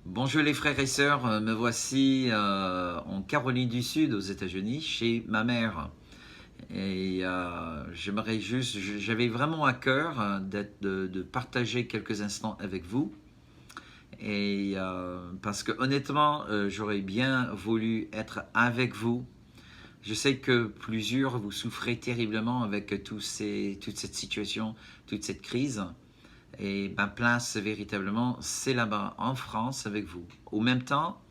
Bonjour les frères et sœurs, me voici en Caroline du Sud aux États-Unis chez ma mère. J'aimerais juste, j'avais vraiment à cœur de partager quelques instants avec vous. Parce que honnêtement, j'aurais bien voulu être avec vous. Je sais que plusieurs vous souffrez terriblement avec toute cette situation, toute cette crise. Et ma place, véritablement, c'est là-bas, en France, avec vous. Au même temps,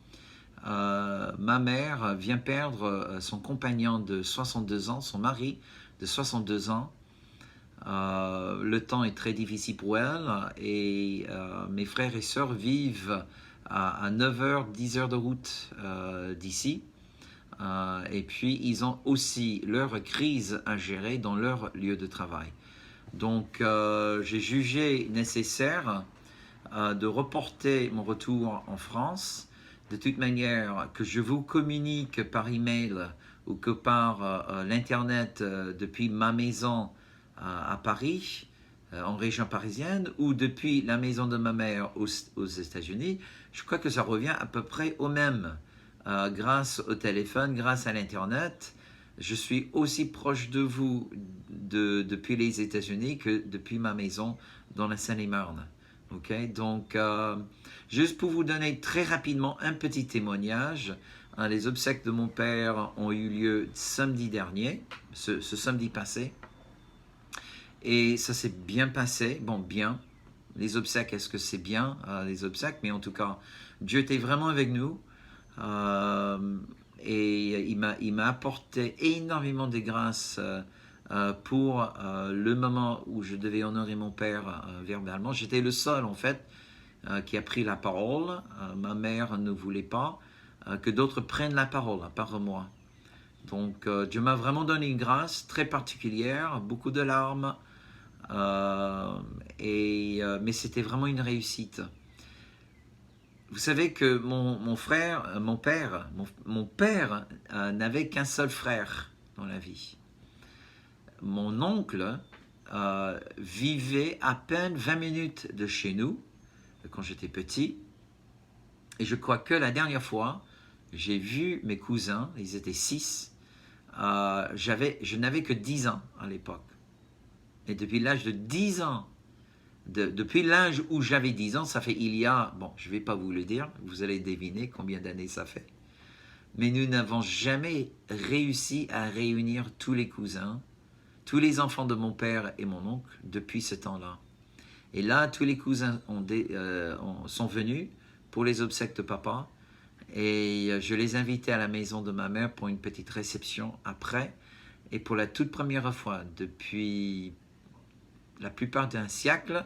ma mère vient perdre son compagnon de 62 ans, son mari de 62 ans. Le temps est très difficile pour elle et mes frères et sœurs vivent à 9 heures, 10 heures de route d'ici. Et puis, ils ont aussi leur crise à gérer dans leur lieu de travail. Donc, j'ai jugé nécessaire de reporter mon retour en France. De toute manière, que je vous communique par email ou que par l'internet depuis ma maison à Paris, en région parisienne, ou depuis la maison de ma mère aux États-Unis, je crois que ça revient à peu près au même. Grâce au téléphone, grâce à l'internet, je suis aussi proche de vous depuis les États-Unis que depuis ma maison dans la Seine-et-Marne. Ok, donc juste pour vous donner très rapidement un petit témoignage, les obsèques de mon père ont eu lieu samedi dernier, ce samedi passé, et ça s'est bien passé. Bon, bien. Les obsèques, est-ce que c'est bien les obsèques? Mais en tout cas, Dieu était vraiment avec nous. Euh, et il m'a apporté énormément de grâces pour le moment où je devais honorer mon père verbalement. J'étais le seul, en fait, qui a pris la parole. Ma mère ne voulait pas que d'autres prennent la parole, à part moi. Donc, Dieu m'a vraiment donné une grâce très particulière, beaucoup de larmes, mais c'était vraiment une réussite. Vous savez que mon père n'avait qu'un seul frère dans la vie. Mon oncle vivait à peine 20 minutes de chez nous quand j'étais petit. Et je crois que la dernière fois, j'ai vu mes cousins, ils étaient 6. Je n'avais que 10 ans à l'époque. Et depuis l'âge de 10 ans, depuis l'âge où j'avais 10 ans, ça fait il y a, bon, je ne vais pas vous le dire, vous allez deviner combien d'années ça fait. Mais nous n'avons jamais réussi à réunir tous les cousins, tous les enfants de mon père et mon oncle depuis ce temps-là. Et là, tous les cousins sont venus pour les obsèques de papa. Et je les invitais à la maison de ma mère pour une petite réception après. Et pour la toute première fois depuis la plupart d'un siècle,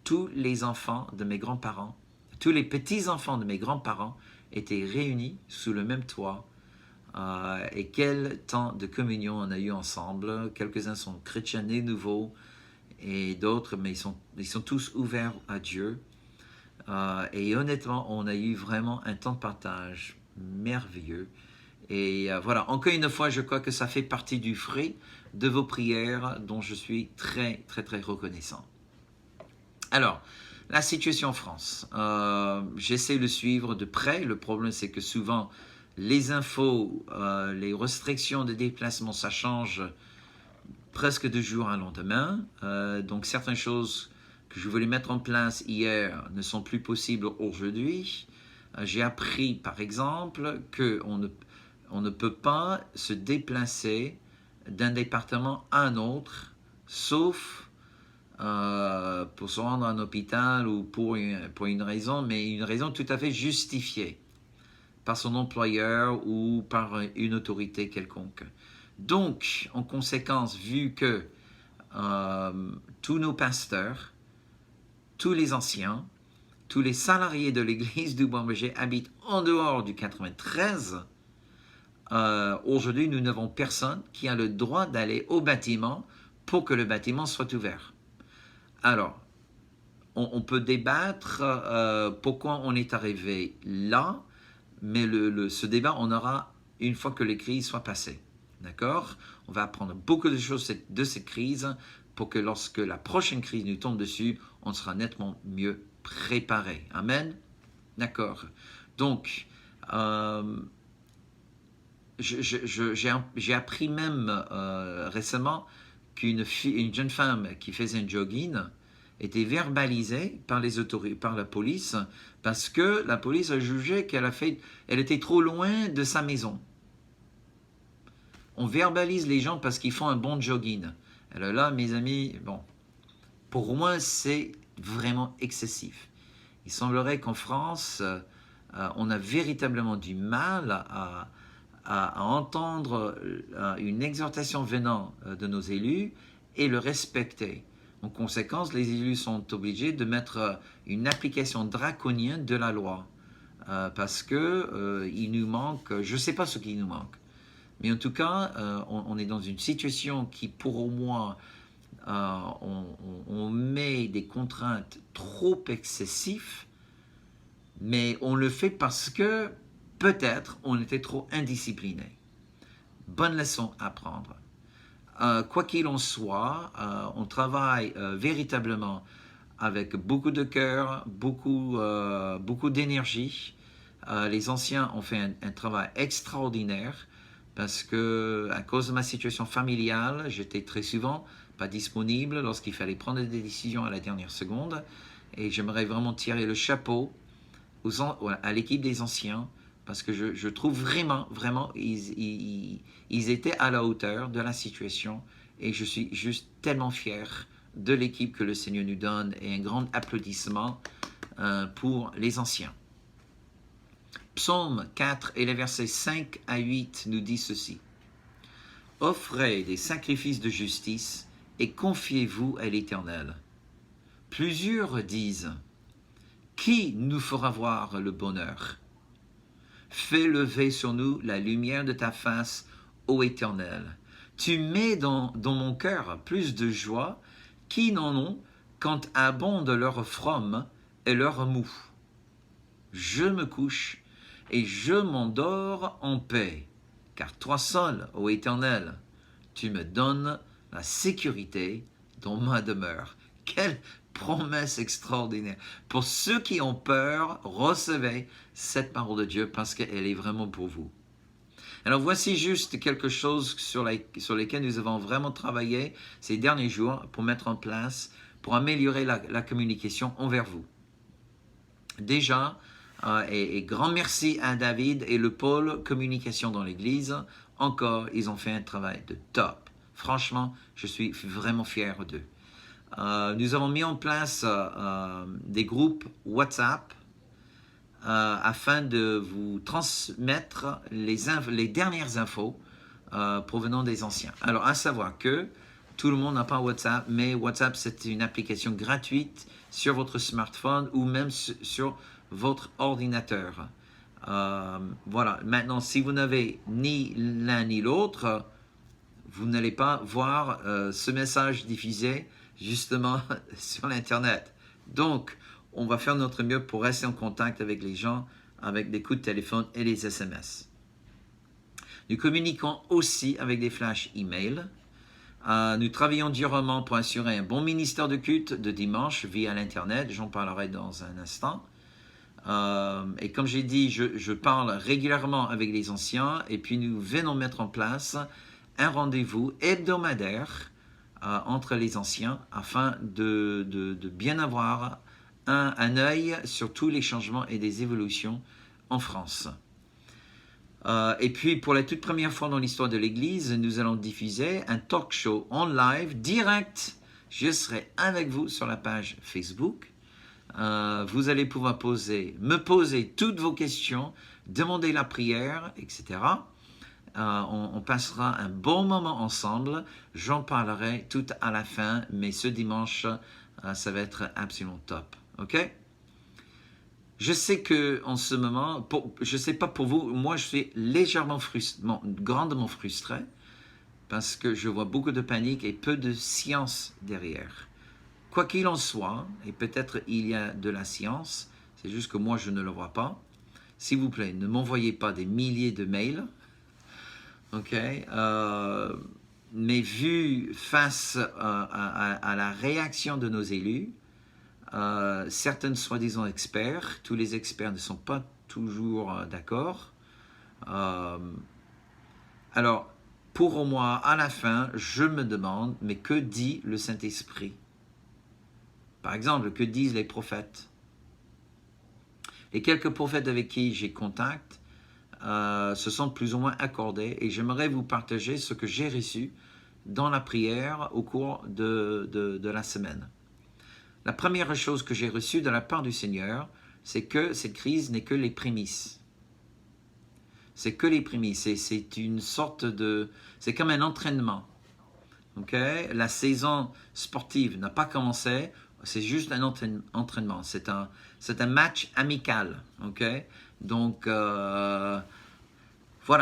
tous les enfants de mes grands-parents, tous les petits-enfants de mes grands-parents étaient réunis sous le même toit. Et quel temps de communion on a eu ensemble. Quelques-uns sont chrétiens nés nouveaux et d'autres, mais ils sont tous ouverts à Dieu. Et honnêtement, on a eu vraiment un temps de partage merveilleux. Et voilà, encore une fois, je crois que ça fait partie du fruit de vos prières dont je suis très, très, très reconnaissant. Alors, la situation en France. J'essaie de suivre de près. Le problème, c'est que souvent, les infos, les restrictions de déplacement, ça change presque de jour à lendemain. Donc, certaines choses que je voulais mettre en place hier ne sont plus possibles aujourd'hui. J'ai appris, par exemple, qu'on ne peut pas se déplacer d'un département à un autre, sauf pour se rendre à un hôpital ou pour une raison, mais une raison tout à fait justifiée par son employeur ou par une autorité quelconque. Donc, en conséquence, vu que tous nos pasteurs, tous les anciens, tous les salariés de l'église du Bon-Berger habitent en dehors du 93, aujourd'hui, nous n'avons personne qui a le droit d'aller au bâtiment pour que le bâtiment soit ouvert. Alors, on peut débattre pourquoi on est arrivé là, mais ce débat, on aura une fois que les crises soient passées. D'accord? On va apprendre beaucoup de choses de cette crise pour que lorsque la prochaine crise nous tombe dessus, on sera nettement mieux préparé. Amen? D'accord. Donc, euh, j'ai appris même récemment une jeune femme qui faisait un jogging était verbalisée par les autorités, par la police, parce que la police a jugé elle était trop loin de sa maison. On verbalise les gens parce qu'ils font un bon jogging. Alors là, mes amis, bon, pour moi, c'est vraiment excessif. Il semblerait qu'en France, on a véritablement du mal à entendre une exhortation venant de nos élus et le respecter. En conséquence, les élus sont obligés de mettre une application draconienne de la loi parce que il nous manque, je ne sais pas ce qui nous manque, mais en tout cas, on est dans une situation qui, pour moi, on met des contraintes trop excessives, mais on le fait parce que peut-être on était trop indiscipliné. Bonne leçon à prendre. Quoi qu'il en soit, on travaille véritablement avec beaucoup de cœur, beaucoup d'énergie. Les anciens ont fait un travail extraordinaire parce que, à cause de ma situation familiale, j'étais très souvent pas disponible lorsqu'il fallait prendre des décisions à la dernière seconde. Et j'aimerais vraiment tirer le chapeau à l'équipe des anciens parce que je trouve vraiment, ils étaient à la hauteur de la situation et je suis juste tellement fier de l'équipe que le Seigneur nous donne et un grand applaudissement pour les anciens. Psaume 4 et les versets 5 à 8 nous dit ceci. Offrez des sacrifices de justice et confiez-vous à l'Éternel. Plusieurs disent, qui nous fera voir le bonheur? Fais lever sur nous la lumière de ta face, ô Éternel. Tu mets dans mon cœur plus de joie qui n'en ont quand abondent leur fromme et leur mou. Je me couche et je m'endors en paix, car toi seul, ô Éternel, tu me donnes la sécurité dans ma demeure. Quelle promesse extraordinaire. Pour ceux qui ont peur, recevez cette parole de Dieu parce qu'elle est vraiment pour vous. Alors voici juste quelque chose sur lesquels nous avons vraiment travaillé ces derniers jours pour mettre en place, pour améliorer la communication envers vous. Déjà, et grand merci à David et le pôle communication dans l'Église. Encore, ils ont fait un travail de top. Franchement, je suis vraiment fier d'eux. Nous avons mis en place des groupes WhatsApp afin de vous transmettre les dernières infos provenant des anciens. Alors, à savoir que tout le monde n'a pas WhatsApp, mais WhatsApp, c'est une application gratuite sur votre smartphone ou même sur votre ordinateur. Voilà. Maintenant, si vous n'avez ni l'un ni l'autre, vous n'allez pas voir ce message diffusé justement sur l'Internet. Donc, on va faire notre mieux pour rester en contact avec les gens, avec des coups de téléphone et les SMS. Nous communiquons aussi avec des flash email. Nous travaillons durement pour assurer un bon ministère de culte de dimanche via l'Internet. J'en parlerai dans un instant. Et comme j'ai dit, je parle régulièrement avec les anciens et puis nous venons mettre en place un rendez-vous hebdomadaire entre les anciens afin de bien avoir un œil sur tous les changements et des évolutions en France. Et puis pour la toute première fois dans l'histoire de l'Église, nous allons diffuser un talk show en live direct. Je serai avec vous sur la page Facebook. Vous allez pouvoir me poser toutes vos questions, demander la prière, etc. On passera un bon moment ensemble. J'en parlerai tout à la fin, mais ce dimanche, ça va être absolument top. OK? Je sais que en ce moment, je ne sais pas pour vous, moi je suis grandement frustré parce que je vois beaucoup de panique et peu de science derrière. Quoi qu'il en soit, et peut-être il y a de la science, c'est juste que moi je ne le vois pas. S'il vous plaît, ne m'envoyez pas des milliers de mails. OK? Mais vu face à la réaction de nos élus, certains soi-disant experts. Tous les experts ne sont pas toujours d'accord. Alors, pour moi, à la fin, je me demande, mais que dit le Saint-Esprit? Par exemple, que disent les prophètes? Les quelques prophètes avec qui j'ai contact se sont plus ou moins accordés et j'aimerais vous partager ce que j'ai reçu dans la prière au cours de la semaine. La première chose que j'ai reçue de la part du Seigneur, c'est que cette crise n'est que les prémices. C'est que les prémices. C'est une sorte de... C'est comme un entraînement. Okay? La saison sportive n'a pas commencé. C'est juste un entraînement. C'est un match amical. Okay? Donc, voilà,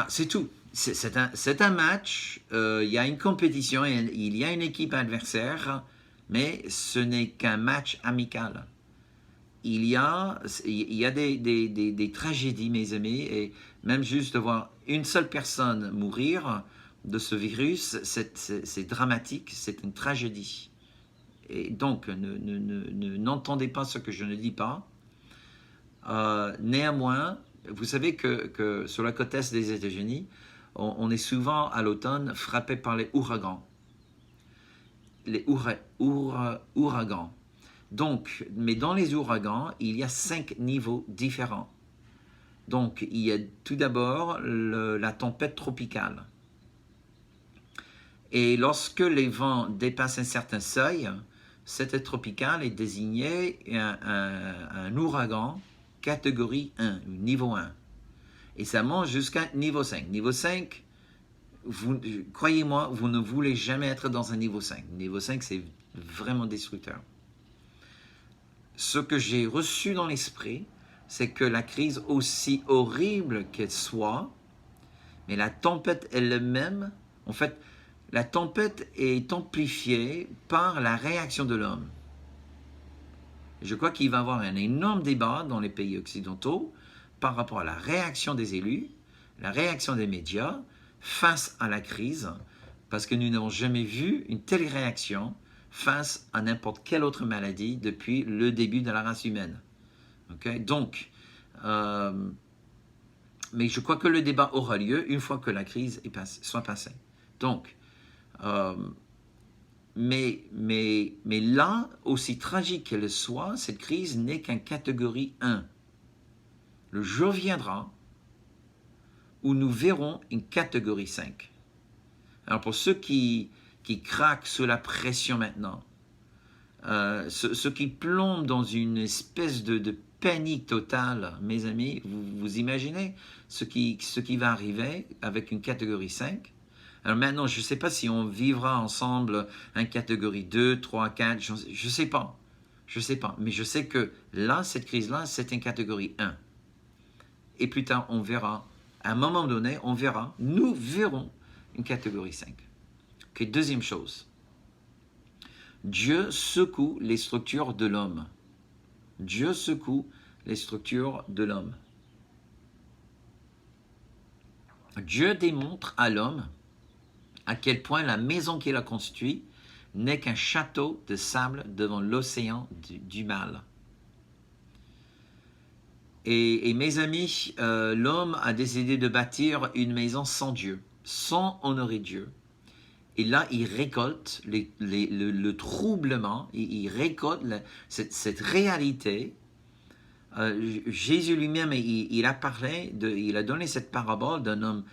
c'est tout. C'est un match. Il y a une compétition. Il y a une équipe adversaire. Mais ce n'est qu'un match amical. Il y a des tragédies, mes amis, et même juste de voir une seule personne mourir de ce virus, c'est dramatique, c'est une tragédie. Et donc, n'entendez pas ce que je ne dis pas. Néanmoins, vous savez que sur la côte est des États-Unis, on est souvent à l'automne frappé par les ouragans. Les ouragans. Donc, mais dans les ouragans, il y a 5 niveaux différents. Donc, il y a tout d'abord la tempête tropicale. Et lorsque les vents dépassent un certain seuil, cette tropicale est désignée un ouragan catégorie 1, niveau 1. Et ça monte jusqu'à niveau 5. Niveau 5, croyez-moi, vous ne voulez jamais être dans un niveau 5. Niveau 5, c'est vraiment destructeur. Ce que j'ai reçu dans l'esprit, c'est que la crise, aussi horrible qu'elle soit, mais la tempête elle-même, en fait, la tempête est amplifiée par la réaction de l'homme. Je crois qu'il va y avoir un énorme débat dans les pays occidentaux par rapport à la réaction des élus, la réaction des médias face à la crise, parce que nous n'avons jamais vu une telle réaction face à n'importe quelle autre maladie depuis le début de la race humaine. Okay? Donc, mais je crois que le débat aura lieu une fois que la crise soit passée. Donc, mais là, aussi tragique qu'elle soit, cette crise n'est qu'une catégorie 1. Le jour viendra où nous verrons une catégorie 5. Alors pour ceux qui craquent sous la pression maintenant, ceux qui plombent dans une espèce de panique totale, mes amis, vous imaginez ce qui va arriver avec une catégorie 5? Alors maintenant, je ne sais pas si on vivra ensemble une catégorie 2, 3, 4, je ne sais pas. Je ne sais pas, mais je sais que là, cette crise-là, c'est une catégorie 1. Et plus tard, on verra, à un moment donné, nous verrons une catégorie 5. Okay, deuxième chose. Dieu secoue les structures de l'homme. Dieu secoue les structures de l'homme. Dieu démontre à l'homme à quel point la maison qu'il a construite n'est qu'un château de sable devant l'océan du mal. Et mes amis, l'homme a décidé de bâtir une maison sans Dieu, sans honorer Dieu. Et là, il récolte le troublement, il récolte cette réalité. Jésus lui-même, il a parlé, il a donné cette parabole d'un homme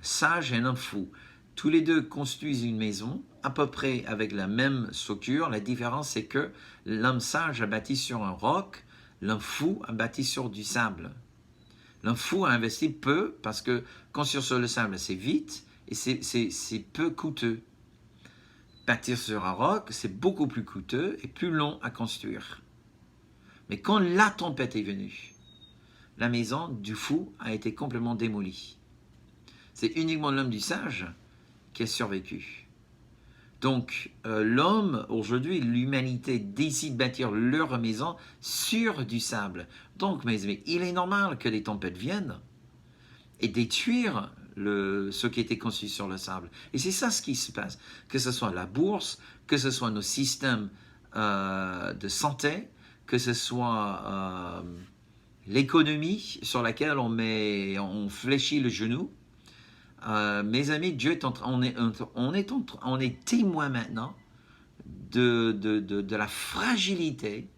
sage et un homme fou. Tous les deux construisent une maison, à peu près avec la même structure. La différence, c'est que l'homme sage a bâti sur un roc, l'homme fou a bâti sur du sable. L'homme fou a investi peu, parce que construire sur le sable, c'est vite et c'est peu coûteux. Bâtir sur un roc, c'est beaucoup plus coûteux et plus long à construire. Mais quand la tempête est venue, la maison du fou a été complètement démolie. C'est uniquement l'homme du sage qui a survécu. Donc, l'homme, aujourd'hui, l'humanité décide de bâtir leur maison sur du sable. Donc, mes amis, il est normal que les tempêtes viennent et détruire ce qui était construit sur le sable. Et c'est ça ce qui se passe. Que ce soit la bourse, que ce soit nos systèmes de santé, que ce soit l'économie sur laquelle on fléchit le genou. Mes amis, Dieu est on est témoin maintenant de la fragilité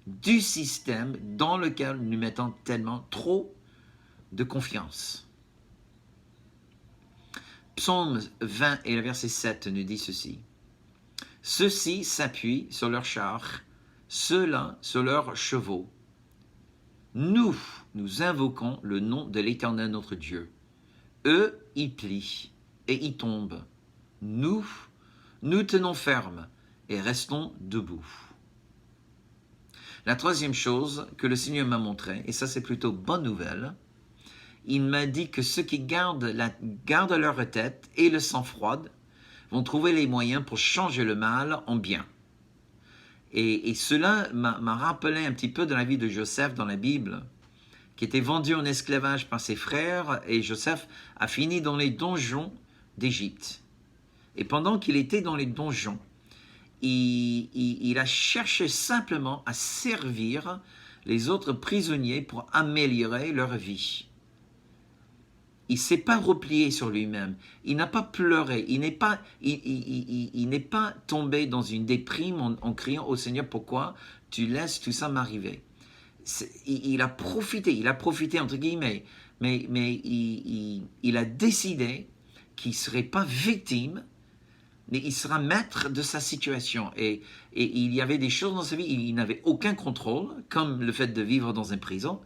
du système dans lequel nous mettons tellement trop de confiance. Psaume 20 et le verset 7 nous dit ceci. Ceux-ci s'appuient sur leurs chars, ceux-là sur leurs chevaux. Nous invoquons le nom de l'Éternel notre Dieu. Eux, ils plient et ils tombent. Nous tenons ferme et restons debout. La troisième chose que le Seigneur m'a montré, et ça c'est plutôt bonne nouvelle, il m'a dit que ceux qui gardent leur tête et le sang-froid vont trouver les moyens pour changer le mal en bien. Et cela m'a rappelé un petit peu de la vie de Joseph dans la Bible, qui était vendu en esclavage par ses frères, et Joseph a fini dans les donjons d'Égypte. Et pendant qu'il était dans les donjons, il a cherché simplement à servir les autres prisonniers pour améliorer leur vie. Il ne s'est pas replié sur lui-même, il n'a pas pleuré, il n'est pas tombé dans une déprime en criant au Seigneur, pourquoi tu laisses tout ça m'arriver? Il a profité entre guillemets, mais il a décidé qu'il ne serait pas victime, mais il sera maître de sa situation. Et il y avait des choses dans sa vie, il n'avait aucun contrôle, comme le fait de vivre dans une prison,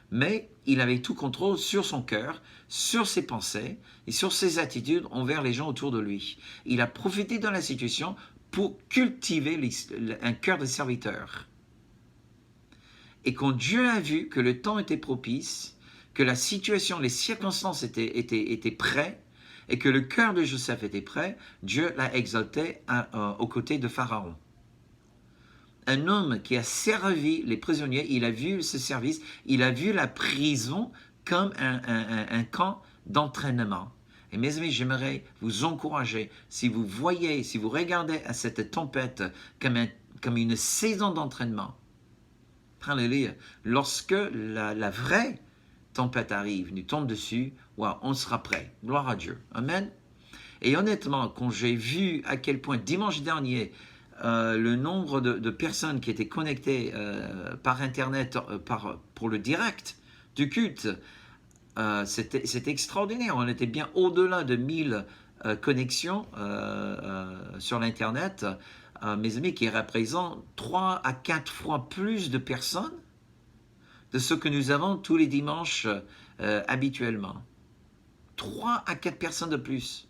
mais il avait tout contrôle sur son cœur, sur ses pensées et sur ses attitudes envers les gens autour de lui. Il a profité de la situation pour cultiver un cœur de serviteur. Et quand Dieu a vu que le temps était propice, que la situation, les circonstances étaient prêtes, et que le cœur de Joseph était prêt, Dieu l'a exalté aux côtés de Pharaon. Un homme qui a servi les prisonniers, il a vu ce service, il a vu la prison comme un camp d'entraînement. Et mes amis, j'aimerais vous encourager, si vous regardez à cette tempête comme une saison d'entraînement, alléluia, lorsque la vraie tempête arrive, nous tombe dessus, wow, on sera prêt. Gloire à Dieu. Amen. Et honnêtement, quand j'ai vu à quel point dimanche dernier, le nombre de personnes qui étaient connectées par Internet pour le direct du culte, c'était extraordinaire. On était bien au-delà de 1000 connexions sur l'Internet, mes amis, qui représentent 3 à 4 fois plus de personnes de ce que nous avons tous les dimanches habituellement. 3 à 4 personnes de plus.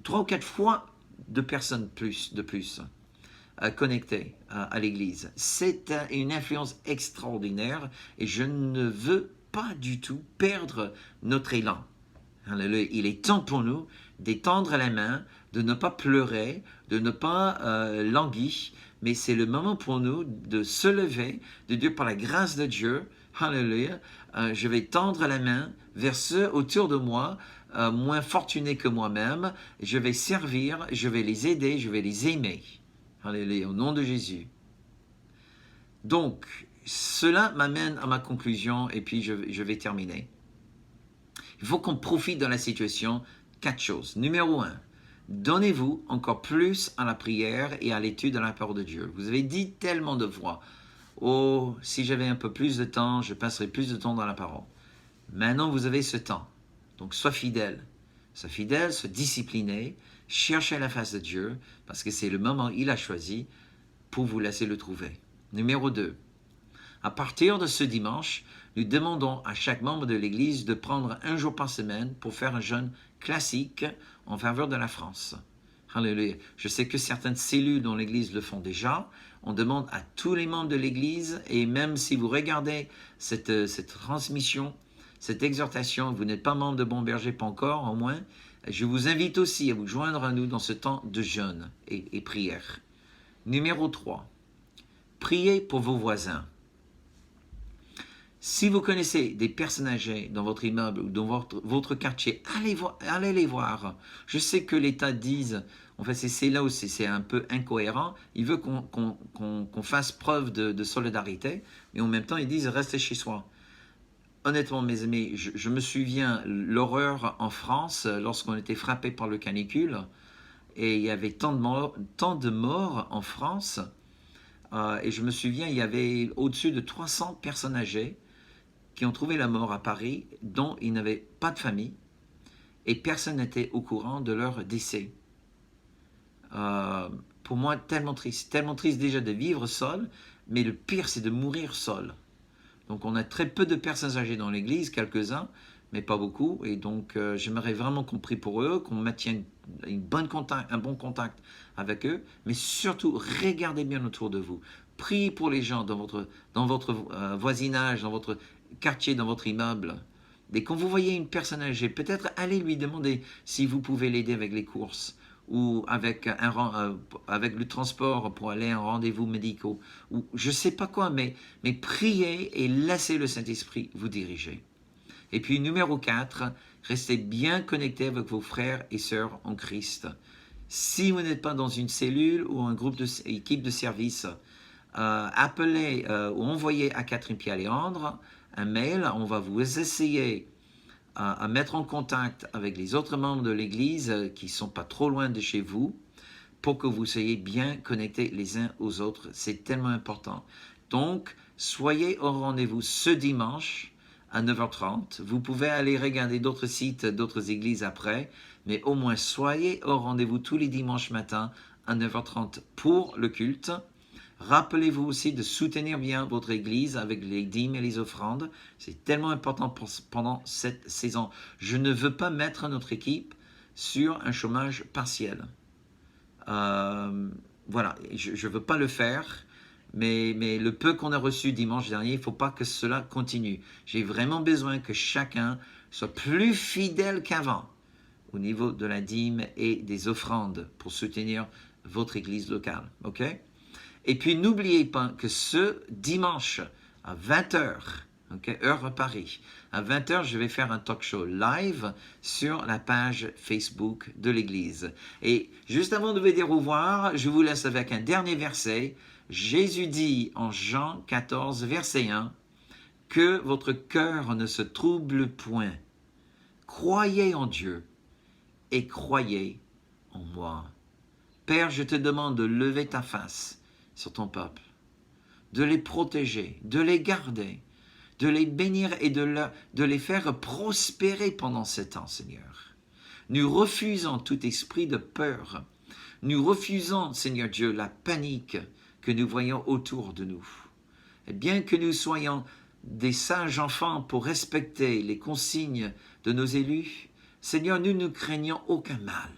3 ou 4 fois de personnes de plus connectées à l'Église. C'est une influence extraordinaire et je ne veux pas du tout perdre notre élan. Alléluia. Il est temps pour nous d'étendre la main, de ne pas pleurer, de ne pas languir, mais c'est le moment pour nous de se lever, de dire par la grâce de Dieu, alléluia, je vais tendre la main vers ceux autour de moi, moins fortunés que moi-même, je vais servir, je vais les aider, je vais les aimer. Alléluia, au nom de Jésus. Donc, cela m'amène à ma conclusion et puis je vais terminer. Il faut qu'on profite de la situation. 4 choses. Numéro 1, donnez-vous encore plus à la prière et à l'étude de la parole de Dieu. Vous avez dit tellement de fois, oh, si j'avais un peu plus de temps, je passerais plus de temps dans la parole. Maintenant, vous avez ce temps. Donc, sois fidèle. Sois fidèle, sois discipliné, cherchez la face de Dieu, parce que c'est le moment qu'il a choisi pour vous laisser le trouver. Numéro 2, à partir de ce dimanche, nous demandons à chaque membre de l'Église de prendre un jour par semaine pour faire un jeûne classique en faveur de la France. Alléluia. Je sais que certaines cellules dans l'Église le font déjà. On demande à tous les membres de l'Église, et même si vous regardez cette transmission, cette exhortation, vous n'êtes pas membre de Bon Berger, pas encore, au moins, je vous invite aussi à vous joindre à nous dans ce temps de jeûne et prière. Numéro 3, priez pour vos voisins. Si vous connaissez des personnes âgées dans votre immeuble ou dans votre quartier, allez les voir. Je sais que l'État dit En fait, c'est là où c'est un peu incohérent. Il veut qu'on fasse preuve de solidarité, mais en même temps, ils disent restez chez soi. Honnêtement, mes amis, je me souviens l'horreur en France lorsqu'on était frappé par le canicule et il y avait tant de morts en France. Et je me souviens, il y avait au-dessus de 300 personnes âgées qui ont trouvé la mort à Paris, dont ils n'avaient pas de famille et personne n'était au courant de leur décès. Pour moi, tellement triste déjà de vivre seul, mais le pire, c'est de mourir seul. Donc, on a très peu de personnes âgées dans l'église, quelques-uns, mais pas beaucoup. Et donc, j'aimerais vraiment qu'on prie pour eux, qu'on maintienne un bon contact avec eux, mais surtout, regardez bien autour de vous. Priez pour les gens dans votre voisinage, dans votre quartier, dans votre immeuble. Et quand vous voyez une personne âgée, peut-être allez lui demander si vous pouvez l'aider avec les courses ou avec le transport pour aller à un rendez-vous médical, ou je ne sais pas quoi, mais priez et laissez le Saint-Esprit vous diriger. Et puis numéro 4, restez bien connectés avec vos frères et sœurs en Christ. Si vous n'êtes pas dans une cellule ou un groupe équipe de service, appelez ou envoyez à Catherine Pierre-Léandre un mail, on va vous essayer à mettre en contact avec les autres membres de l'Église qui ne sont pas trop loin de chez vous pour que vous soyez bien connectés les uns aux autres. C'est tellement important. Donc, soyez au rendez-vous ce dimanche à 9h30. Vous pouvez aller regarder d'autres sites, d'autres églises après, mais au moins soyez au rendez-vous tous les dimanches matins à 9h30 pour le culte. Rappelez-vous aussi de soutenir bien votre Église avec les dîmes et les offrandes. C'est tellement important pendant cette saison. Je ne veux pas mettre notre équipe sur un chômage partiel. Voilà, je ne veux pas le faire, mais le peu qu'on a reçu dimanche dernier, il ne faut pas que cela continue. J'ai vraiment besoin que chacun soit plus fidèle qu'avant au niveau de la dîme et des offrandes pour soutenir votre Église locale. OK? Et puis, n'oubliez pas que ce dimanche, à 20h, okay, heure Paris, à 20h, je vais faire un talk show live sur la page Facebook de l'Église. Et juste avant de vous dire au revoir, je vous laisse avec un dernier verset. Jésus dit en Jean 14, verset 1, « Que votre cœur ne se trouble point. Croyez en Dieu et croyez en moi. » Père, je te demande de lever ta face sur ton peuple, de les protéger, de les garder, de les bénir et de les faire prospérer pendant ce temps, Seigneur. Nous refusons tout esprit de peur. Nous refusons, Seigneur Dieu, la panique que nous voyons autour de nous. Et bien que nous soyons des sages enfants pour respecter les consignes de nos élus, Seigneur, nous ne craignons aucun mal.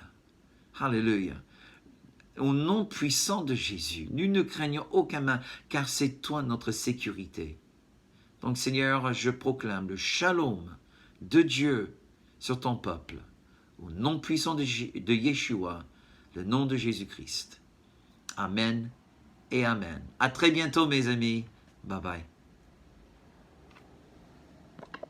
Alléluia. Au nom puissant de Jésus, nous ne craignons aucun mal, car c'est toi notre sécurité. Donc Seigneur, je proclame le shalom de Dieu sur ton peuple, au nom puissant de Yeshua, le nom de Jésus-Christ. Amen et Amen. À très bientôt mes amis. Bye bye.